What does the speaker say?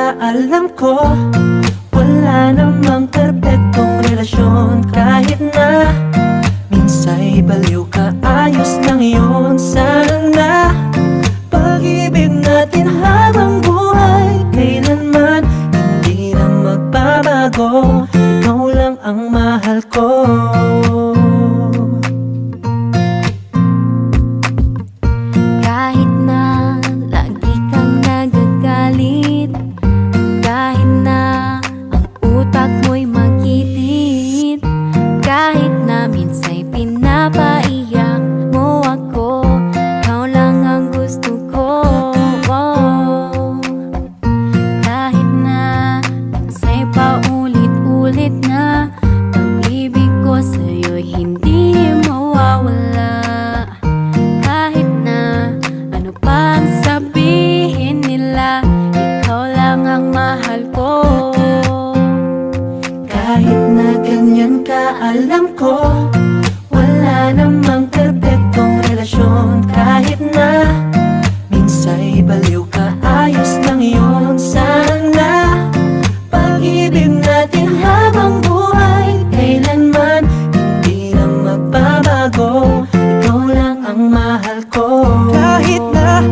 ka, alam ko wala namang perpektong relasyon. Kahit na minsa'y baliw ka, ayos lang yun. Sana pag-ibig natin habang buhay, kailanman hindi na magbabago. Ikaw lang ang mahal ko. Kahit na lagi kang nagagalit, kahit na ang utak mo'y magkitid, kahit na minsa'y pinapaiyak mo ako, ikaw lang ang gusto ko. Kahit na minsa'y paulit-ulit na pag-ibig ko sa'yo'y hindi mawawala. Kahit na ano pa ang sabihin nila, ikaw lang ang mahal ko. Kahit na ganyan ka, alam ko wala namang perpektong relasyon. Kahit na minsa'y baliw ka, ayos lang yun. Sana pag-ibig natin habang buhay, kailanman hindi na magbabago. Ikaw lang ang mahal ko. Kahit na